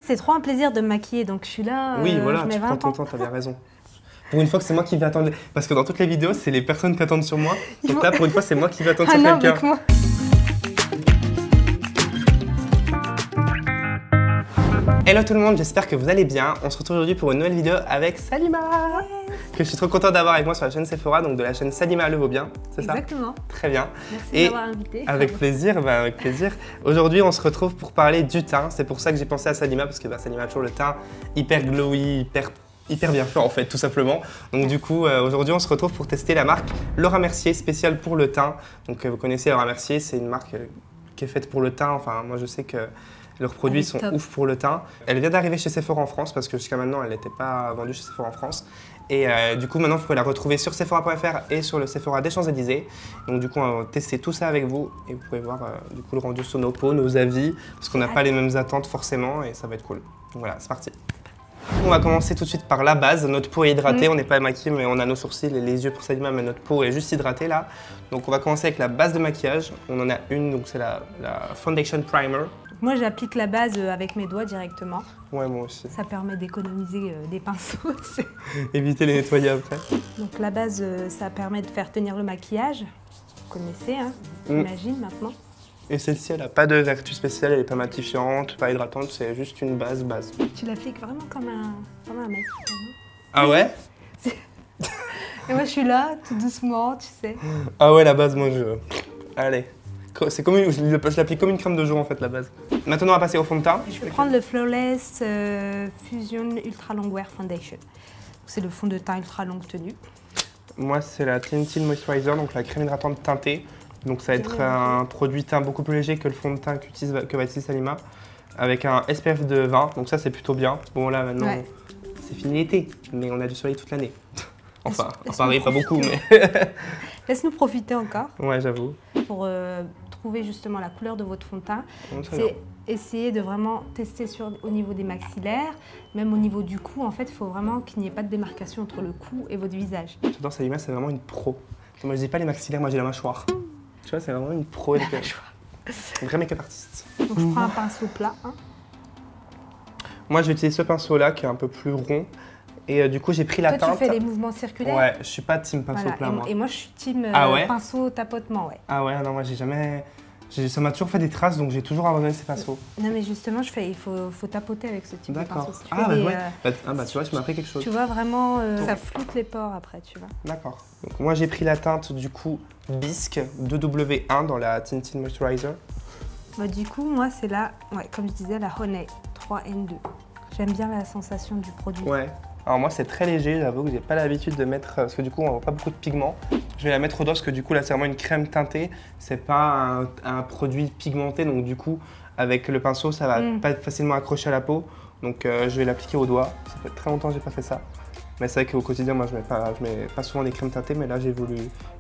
C'est trop un plaisir de me maquiller, donc je suis là. Oui, voilà, tu prends ton temps, t'as bien raison. Pour une fois que c'est moi qui vais attendre. Parce que dans toutes les vidéos, c'est les personnes qui attendent sur moi. Donc là, pour une fois, c'est moi qui vais attendre sur quelqu'un. Avec moi. Hello tout le monde, j'espère que vous allez bien. On se retrouve aujourd'hui pour une nouvelle vidéo avec Salima, que je suis trop contente d'avoir avec moi sur la chaîne Sephora, donc de la chaîne Salima Le Vaut Bien, c'est ça? Exactement. Très bien. Merci de m'avoir invité. Avec plaisir, avec plaisir. Aujourd'hui, on se retrouve pour parler du teint. C'est pour ça que j'ai pensé à Salima, parce que Salima a toujours le teint hyper glowy, hyper bien fait en fait, tout simplement. Donc du coup, aujourd'hui, on se retrouve pour tester la marque Laura Mercier, spéciale pour le teint. Donc vous connaissez Laura Mercier, c'est une marque qui est faite pour le teint. Enfin, moi je sais que leurs produits sont ouf pour le teint. Elle vient d'arriver chez Sephora en France parce que jusqu'à maintenant, elle n'était pas vendue chez Sephora en France. Et du coup, maintenant, vous pouvez la retrouver sur Sephora.fr et sur le Sephora des Champs-Élysées. Donc du coup, on va tester tout ça avec vous et vous pouvez voir du coup le rendu sur nos peaux, nos avis, parce qu'on n'a pas les mêmes attentes forcément et ça va être cool. Donc voilà, c'est parti. On va commencer tout de suite par la base. Notre peau est hydratée, on n'est pas maquillé, mais on a nos sourcils et les yeux pour Salima, mais notre peau est juste hydratée là. Donc on va commencer avec la base de maquillage. On en a une, donc c'est la Foundation Primer. Moi, j'applique la base avec mes doigts directement. Ouais, moi aussi. Ça permet d'économiser des pinceaux. Éviter les nettoyer après. Donc la base, ça permet de faire tenir le maquillage. Vous connaissez, hein, j'imagine maintenant. Et celle-ci, elle n'a pas de vertu spéciale, elle n'est pas matifiante, pas hydratante, c'est juste une base. Tu l'appliques vraiment comme un mec. Ah ouais? Et moi, je suis là, tout doucement, tu sais. Ah ouais, la base, moi, je... Allez. C'est comme je l'applique comme une crème de jour, en fait, la base. Maintenant, on va passer au fond de teint. Je vais prendre le Flawless Fusion Ultra Longwear Foundation. C'est le fond de teint ultra longue tenue. Moi, c'est la Tinted Moisturizer, donc la crème hydratante teintée. Donc ça va être un produit teint beaucoup plus léger que le fond de teint que va utiliser Salima, avec un SPF de 20, donc ça c'est plutôt bien. Bon là maintenant, c'est fini l'été, mais on a du soleil toute l'année. Enfin, à Paris pas beaucoup, mais... Laisse-nous profiter encore. Ouais, j'avoue. Pour trouver justement la couleur de votre fond de teint, c'est essayer de vraiment tester au niveau des maxillaires, même au niveau du cou. En fait, il faut vraiment qu'il n'y ait pas de démarcation entre le cou et votre visage. J'adore Salima, c'est vraiment une pro. Moi je dis pas les maxillaires, moi j'ai la mâchoire. Tu vois, c'est vraiment une pro, une vraie make-up artiste. Donc je prends un pinceau plat. Hein. Moi j'ai utilisé ce pinceau-là qui est un peu plus rond. Et du coup j'ai pris la teinte. Tu fais les mouvements circulaires? Ouais, je suis pas team pinceau plat moi. Et moi je suis team pinceau tapotement, ouais. Ah ouais, non moi j'ai jamais... Ça m'a toujours fait des traces, donc j'ai toujours abandonné ces pinceaux. Non mais justement, il faut tapoter avec ce type de pinceau. Si tu vois, tu m'as appris quelque chose. Tu vois vraiment, ça floute les pores après, tu vois. D'accord. Donc moi j'ai pris la teinte du coup Bisque 2W1 dans la Tinted Moisturizer. Bah, du coup, moi c'est la, comme je disais, la Honey 3N2. J'aime bien la sensation du produit. Ouais. Alors moi c'est très léger, j'avoue que j'ai pas l'habitude de mettre, parce que du coup on voit pas beaucoup de pigments. Je vais la mettre au dos parce que du coup là c'est vraiment une crème teintée, c'est pas un produit pigmenté, donc du coup avec le pinceau ça va pas être facilement accroché à la peau. Donc je vais l'appliquer au doigt, ça fait très longtemps que j'ai pas fait ça. Mais c'est vrai qu'au quotidien moi je mets pas souvent des crèmes teintées, mais là j'ai voulu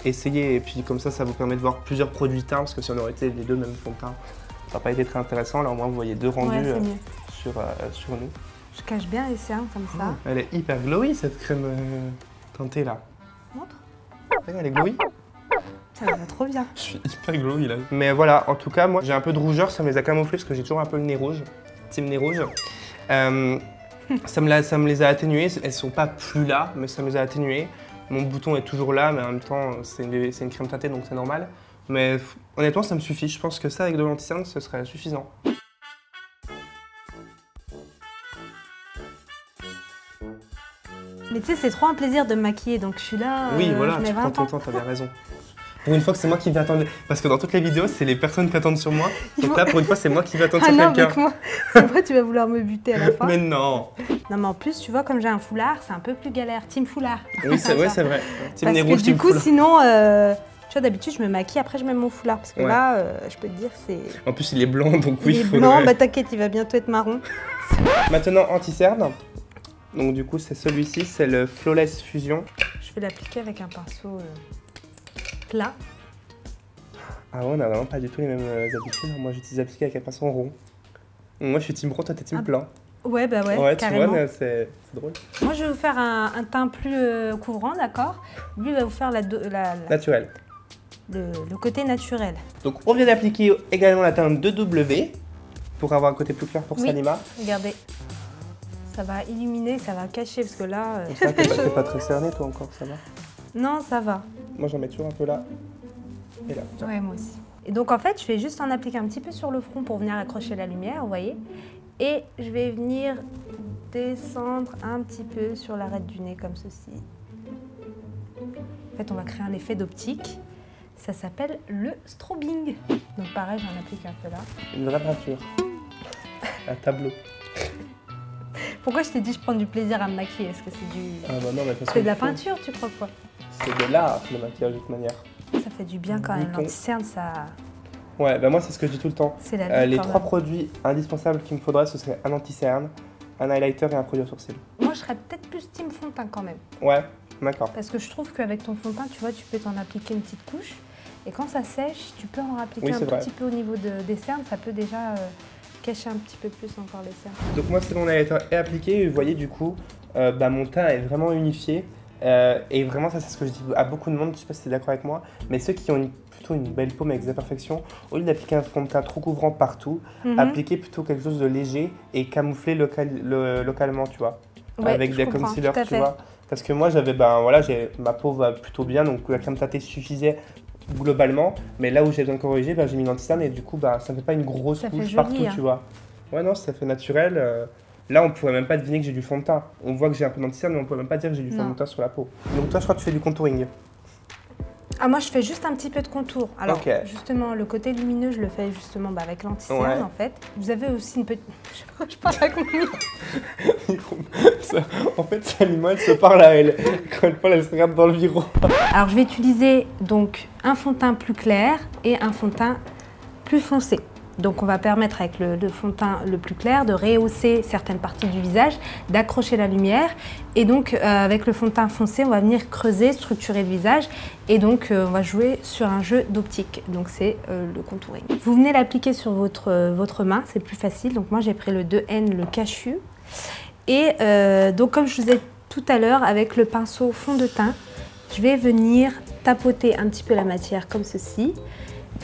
essayer et puis comme ça vous permet de voir plusieurs produits teints, parce que si on aurait été les deux même fond de teint, ça n'a pas été très intéressant. Là au moins vous voyez deux rendus sur nous. Je cache bien les cernes comme ça. Elle est hyper glowy cette crème teintée là. Montre. Elle est glowy. Ça va trop bien. Je suis hyper glowy là. Mais voilà, en tout cas, moi j'ai un peu de rougeur, ça me les a camouflés parce que j'ai toujours un peu le nez rouge. Team nez rouge. Ça me les a atténués. Elles sont pas plus là, mais ça me les a atténués. Mon bouton est toujours là, mais en même temps, c'est une crème teintée donc c'est normal. Mais honnêtement, ça me suffit. Je pense que ça, avec de l'anti-cerne, ce serait suffisant. Mais tu sais, c'est trop un plaisir de me maquiller, donc je suis là. Oui, voilà, tu prends ton temps, t'as bien raison. Pour une fois que c'est moi qui vais attendre, parce que dans toutes les vidéos, c'est les personnes qui attendent sur moi. Donc là, pour une fois, c'est moi qui vais attendre sur quelqu'un. C'est moi, tu vas vouloir me buter à la fin. Mais non. Non, mais en plus, tu vois, comme j'ai un foulard, c'est un peu plus galère. Team foulard. Oui, c'est vrai. Team nez rouge, parce que du coup, sinon, tu vois, d'habitude, je me maquille, après, je mets mon foulard. Parce que là, je peux te dire, c'est... En plus, il est blanc, donc oui, il faut... Il est blanc, bah t'inquiète, il va bientôt être marron. Maintenant, anti-cerne. Donc du coup, c'est celui-ci, c'est le Flawless Fusion. Je vais l'appliquer avec un pinceau plat. Ah ouais, on n'a vraiment pas du tout les mêmes habitudes. Moi, j'utilise l'appliquer avec un pinceau rond. Moi, je suis team rond, toi, t'es team plat. Ouais, bah ouais, ouais carrément. Tu vois, c'est drôle. Moi, je vais vous faire un teint plus couvrant, d'accord? Lui, il va vous faire naturel. Le côté naturel. Donc, on vient d'appliquer également la teinte 2W. pour avoir un côté plus clair pour Salima. Regardez. Ça va illuminer, ça va cacher parce que là... T'es pas très cerné toi encore, ça va? Non, ça va. Moi j'en mets toujours un peu là et là. Ouais, moi aussi. Et donc en fait, je vais juste en appliquer un petit peu sur le front pour venir accrocher la lumière, vous voyez. Et je vais venir descendre un petit peu sur l'arête du nez comme ceci. En fait, on va créer un effet d'optique. Ça s'appelle le strobing. Donc pareil, j'en applique un peu là. Une vraie peinture. Un tableau. Pourquoi je t'ai dit je prends du plaisir à me maquiller? Est-ce que c'est du... Ah bah non, mais c'est de la peinture, tu crois quoi? C'est de l'art, le maquillage de toute manière. Ça fait du bien quand même. L'anti-cerne, ça... Ouais, bah moi c'est ce que je dis tout le temps. C'est la vie, les 3 produits indispensables qu'il me faudrait, ce serait un anti-cerne, un highlighter et un produit au sourcil. Moi, je serais peut-être plus team fond de teint quand même. Ouais, d'accord. Parce que je trouve qu'avec ton fond de teint, tu vois, tu peux t'en appliquer une petite couche. Et quand ça sèche, tu peux en appliquer un petit peu au niveau des cernes. Ça peut déjà cacher un petit peu plus encore les cernes. Donc moi, c'est mon highlighter est appliqué. Et vous voyez, du coup, mon teint est vraiment unifié. Et vraiment, ça, c'est ce que je dis à beaucoup de monde. Je sais pas si tu es d'accord avec moi. Mais ceux qui ont plutôt une belle peau mais avec des imperfections, au lieu d'appliquer un fond de teint trop couvrant partout, appliquer plutôt quelque chose de léger et camoufler localement, tu vois. Ouais, avec des concealers, tu vois. Parce que moi, j'avais, ma peau va plutôt bien, donc la crème teintée suffisait globalement. Mais là où j'ai besoin de corriger, j'ai mis l'anti-cerne et du coup, ça ne fait pas une grosse couche partout, tu vois. Ouais, non, ça fait naturel. Là, on pourrait même pas deviner que j'ai du fond de teint. On voit que j'ai un peu d'anti-cerne, mais on pourrait même pas dire que j'ai du fond de teint sur la peau. Donc toi, je crois que tu fais du contouring. Ah, moi, je fais juste un petit peu de contour. Alors, justement, le côté lumineux, je le fais justement avec l'anti-cerne, en fait. Vous avez aussi une petite... Je parle avec mon micro. En fait, Salima, elle se parle à elle. Quand elle parle, elle se regarde dans le miroir. Alors, je vais utiliser donc un fond de teint plus clair et un fond de teint plus foncé. Donc on va permettre avec le fond de teint le plus clair de rehausser certaines parties du visage, d'accrocher la lumière. Et donc avec le fond de teint foncé, on va venir creuser, structurer le visage. Et donc on va jouer sur un jeu d'optique. Donc c'est le contouring. Vous venez l'appliquer sur votre main, c'est plus facile. Donc moi j'ai pris le 2N, le Cachu. Et donc comme je vous ai dit tout à l'heure, avec le pinceau fond de teint, je vais venir tapoter un petit peu la matière comme ceci.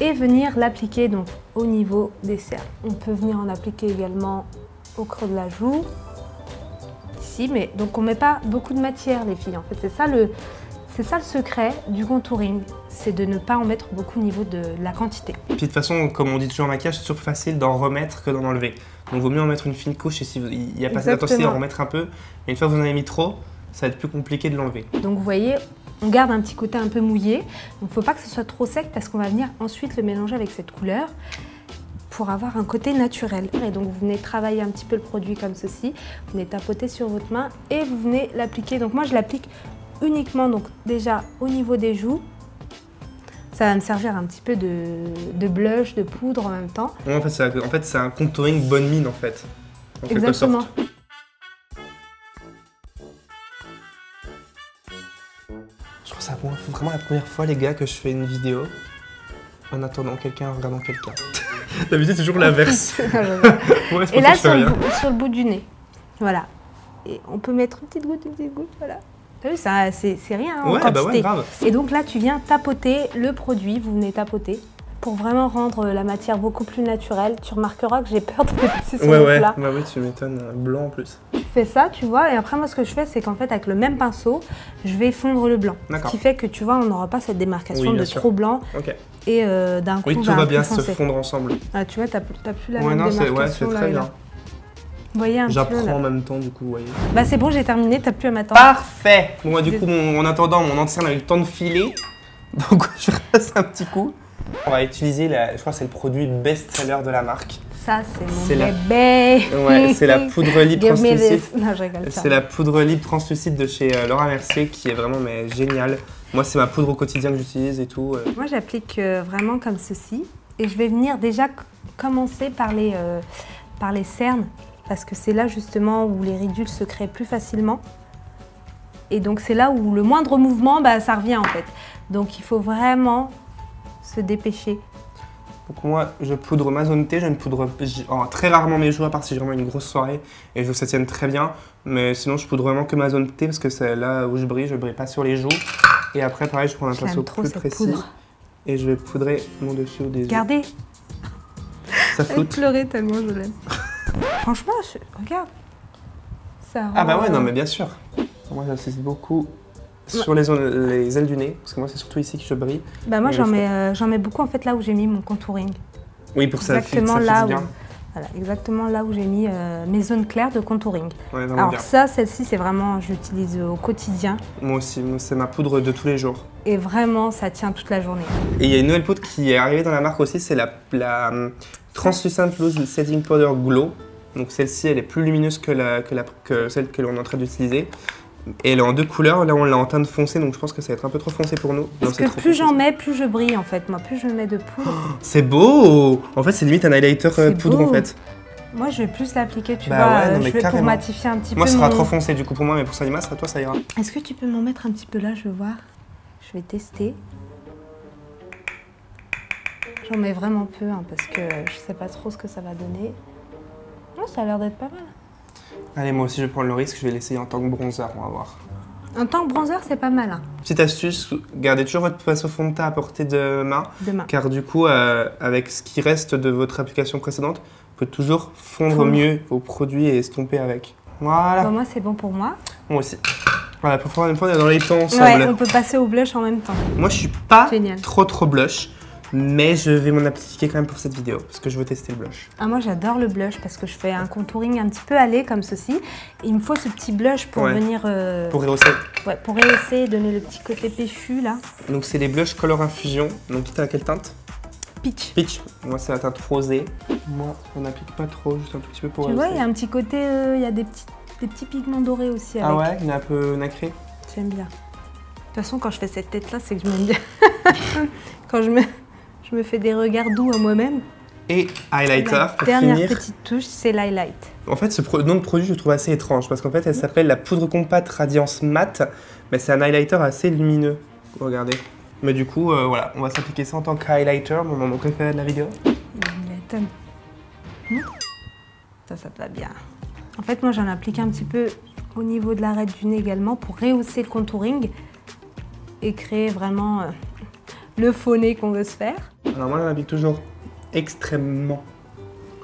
Et venir l'appliquer donc au niveau des cernes. On peut venir en appliquer également au creux de la joue, ici, mais donc on met pas beaucoup de matière les filles. En fait, c'est ça le secret du contouring, c'est de ne pas en mettre beaucoup au niveau de la quantité. Puis de toute façon, comme on dit toujours en maquillage, c'est toujours plus facile d'en remettre que d'en enlever. Donc il vaut mieux en mettre une fine couche et s'il n'y a pas assez d'intensité, en remettre un peu. Mais une fois que vous en avez mis trop, ça va être plus compliqué de l'enlever. Donc vous voyez, on garde un petit côté un peu mouillé. Donc il ne faut pas que ce soit trop sec parce qu'on va venir ensuite le mélanger avec cette couleur pour avoir un côté naturel. Et donc vous venez travailler un petit peu le produit comme ceci. Vous venez tapoter sur votre main et vous venez l'appliquer. Donc moi je l'applique uniquement donc déjà au niveau des joues. Ça va me servir un petit peu de blush, de poudre en même temps. Ouais, en fait c'est un contouring bonne mine en fait. En exactement. Quelque sorte. Je crois que c'est vraiment la première fois les gars que je fais une vidéo en attendant quelqu'un, en regardant quelqu'un. D'habitude c'est toujours l'inverse. Ouais, et là sur le bout du nez. Voilà. Et on peut mettre une petite goutte, voilà. T'as vu, ça, c'est rien en quantité. Bah ouais, grave. Et donc là, tu viens tapoter le produit, vous venez tapoter, pour vraiment rendre la matière beaucoup plus naturelle. Tu remarqueras que j'ai peur de dépasser sur le plat. Bah oui, tu m'étonnes, blanc en plus. Tu fais ça, tu vois, et après moi, ce que je fais, c'est qu'en fait, avec le même pinceau, je vais fondre le blanc. Ce qui fait que, tu vois, on n'aura pas cette démarcation de trop blanc et d'un coup, oui, tout va bien se fondre ensemble. Ah, tu vois, t'as plus la même démarcation. Ouais, c'est très bien. Vous voyez un petit peu, j'apprends en même temps, du coup, vous voyez. Bah c'est bon, j'ai terminé, t'as plus à m'attendre. Parfait. Bon, moi, du coup, en attendant, mon anti-cerne a eu le temps de filer. Donc, je repasse un petit coup. On va utiliser, je crois que c'est le produit best-seller de la marque. Ça, c'est mon bébé. Ouais, c'est la poudre libre translucide. Non, je rigole. C'est la poudre libre translucide de chez Laura Mercier qui est vraiment géniale. Moi, c'est ma poudre au quotidien que j'utilise et tout. Moi, j'applique vraiment comme ceci. Et je vais venir déjà commencer par les cernes. Parce que c'est là justement où les ridules se créent plus facilement. Et donc c'est là où le moindre mouvement, ça revient en fait. Donc il faut vraiment se dépêcher. Donc moi, je poudre ma zone T, je ne poudre très rarement mes joues, à part si j'ai vraiment une grosse soirée et je veux que ça tienne très bien. Mais sinon, je poudre vraiment que ma zone T parce que c'est là où je brille pas sur les joues. Et après, pareil, je prends un pinceau plus précis et je vais poudrer mon dessus des yeux. Regardez. Ça flotte. Elle pleurait tellement je l'aime. Franchement, regarde. Ça rend... Ah bah ouais, non mais bien sûr. Moi j'insiste beaucoup sur les ailes du nez, parce que moi c'est surtout ici que je brille. Bah moi j'en mets beaucoup en fait là où j'ai mis mon contouring. Oui, pour que ça fixe bien. Voilà, exactement là où j'ai mis mes zones claires de contouring. Ouais, alors bien. ça, celle-ci, c'est vraiment, je l'utilise au quotidien. Moi aussi, c'est ma poudre de tous les jours. Et vraiment, ça tient toute la journée. Et il y a une nouvelle poudre qui est arrivée dans la marque aussi, c'est la Translucent Loose Setting Powder Glow. Donc celle-ci, elle est plus lumineuse que celle que l'on est en train d'utiliser. Et elle est en 2 couleurs, là on l'a en teinte foncée, donc je pense que ça va être un peu trop foncé pour nous. Parce que plus j'en mets, plus je brille en fait. Moi, plus je mets de poudre. Oh, c'est beau! En fait, c'est limite un highlighter poudre en fait. Moi, je vais plus l'appliquer, tu vois, pour matifier un petit peu. Moi, ça sera trop foncé du coup pour moi, mais pour Salima, toi, ça ira. Est-ce que tu peux m'en mettre un petit peu là, je veux voir? Je vais tester. J'en mets vraiment peu, hein, parce que je sais pas trop ce que ça va donner. Oh, ça a l'air d'être pas mal. Allez, moi aussi, je vais prendre le risque, je vais l'essayer en tant que bronzer, on va voir. En tant que bronzer, c'est pas mal. Hein. Petite astuce, gardez toujours votre pinceau fond de teint à portée de main. Car du coup, avec ce qui reste de votre application précédente, vous pouvez toujours fondre mieux vos produits et estomper avec. Voilà. Bon, moi, c'est bon pour moi. Moi aussi. Voilà, pour faire une fois, on est dans les temps ensemble. Ouais, on peut passer au blush en même temps. Moi, je suis pas trop blush. Mais je vais m'en appliquer quand même pour cette vidéo, parce que je veux tester le blush. Ah, moi j'adore le blush, parce que je fais un contouring un petit peu allé comme ceci. Et il me faut ce petit blush pour venir... Pour rehausser. Ouais, pour rehausser et donner le petit côté péchu là. Donc c'est les blush Color Infusion. Donc tu as quelle teinte? Peach. Peach. Moi c'est la teinte rosée. Moi on n'applique pas trop, juste un tout petit peu pour rehausser. Tu vois, il y a un petit côté, il y a des petits pigments dorés aussi avec. Ah ouais, il est un peu nacré. J'aime bien. De toute façon, quand je fais cette tête là, c'est que je m'aime bien. Quand je me fais des regards doux à moi-même. Et highlighter pour finir. Dernière petite touche, c'est l'highlight. En fait, ce nom de produit, je le trouve assez étrange parce qu'en fait, elle s'appelle la poudre compacte Radiance Matte, mais c'est un highlighter assez lumineux. Regardez. Mais du coup, voilà, on va s'appliquer ça en tant qu'highlighter, mon moment préféré de la vidéo. Il m'étonne. Ça te va bien. En fait, moi, j'en applique un petit peu au niveau de l'arête du nez également pour rehausser le contouring et créer vraiment le faux nez qu'on veut se faire. Alors moi, j'en applique toujours extrêmement,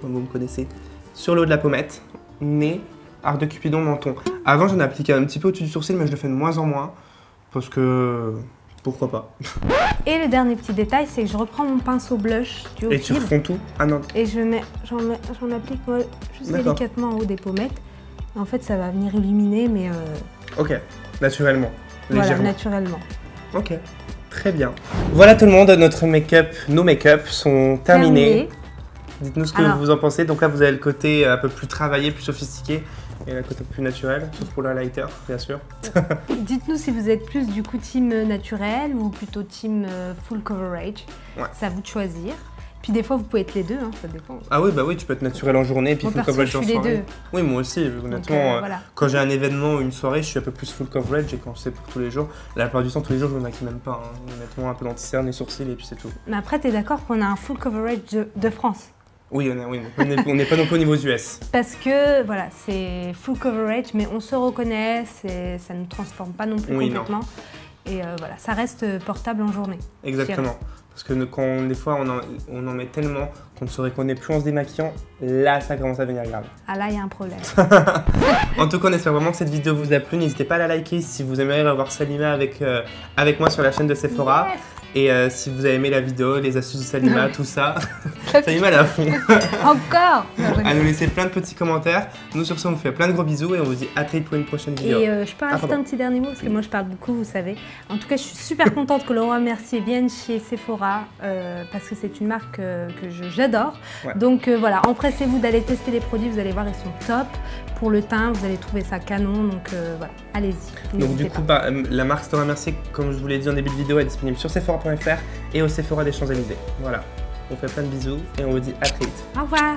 comme vous me connaissez, sur le haut de la pommette, nez, arc de Cupidon, menton. Avant, j'en appliquais un petit peu au-dessus du sourcil, mais je le fais de moins en moins, parce que pourquoi pas. Et le dernier petit détail, c'est que je reprends mon pinceau blush du haut et tu refonds tout? Ah non. Et j'en applique moi, juste délicatement en haut des pommettes. En fait, ça va venir illuminer, mais... Ok, naturellement, légèrement. Voilà, naturellement. Ok. Très bien. Voilà tout le monde, nos make-up sont terminés. Dites-nous ce que vous en pensez. Donc là, vous avez le côté un peu plus travaillé, plus sophistiqué et le côté plus naturel, sauf pour l'highlighter, bien sûr. Dites-nous si vous êtes plus du coup team naturel ou plutôt team full coverage. Ouais. C'est à vous de choisir. Puis des fois, vous pouvez être les deux, hein, ça dépend. Ah oui, bah oui, tu peux être naturel en journée et puis full coverage en soirée. Les deux. Oui, moi aussi, honnêtement. Voilà. Quand j'ai un événement ou une soirée, je suis un peu plus full coverage et quand c'est pour tous les jours, la plupart du temps, tous les jours, je me maquille même pas. Hein. Honnêtement, un peu d'anti-cerne et sourcils et puis c'est tout. Mais après, tu es d'accord qu'on a un full coverage de France? Oui, on n'est pas non plus au niveau US. Parce que, voilà, c'est full coverage, mais on se reconnaît, ça ne transforme pas non plus complètement. Non. Et voilà, ça reste portable en journée. Exactement. Parce que des fois, on en met tellement qu'on ne se reconnaît plus en se démaquillant. Là, ça commence à devenir grave. Ah là, il y a un problème. En tout cas, on espère vraiment que cette vidéo vous a plu. N'hésitez pas à la liker si vous aimeriez revoir Salima avec moi sur la chaîne de Sephora. Yes. Et si vous avez aimé la vidéo, les astuces de Salima, tout ça, Salima elle est à fond. Encore. À nous laisser plein de petits commentaires. Nous, sur ce, on vous fait plein de gros bisous et on vous dit à très vite pour une prochaine vidéo. Et je peux rajouter un petit dernier mot parce que moi, je parle beaucoup, vous savez. En tout cas, je suis super contente que Leroy Mercier vienne chez Sephora parce que c'est une marque que j'adore. Ouais. Donc voilà, empressez-vous d'aller tester les produits, vous allez voir, ils sont top. Pour le teint, vous allez trouver ça canon, donc voilà, allez-y. Donc du coup, la marque Leroy Mercier, comme je vous l'ai dit en début de vidéo, est disponible sur Sephora.fr et au Sephora des Champs-Élysées. Voilà, on fait plein de bisous et on vous dit à très vite. Au revoir.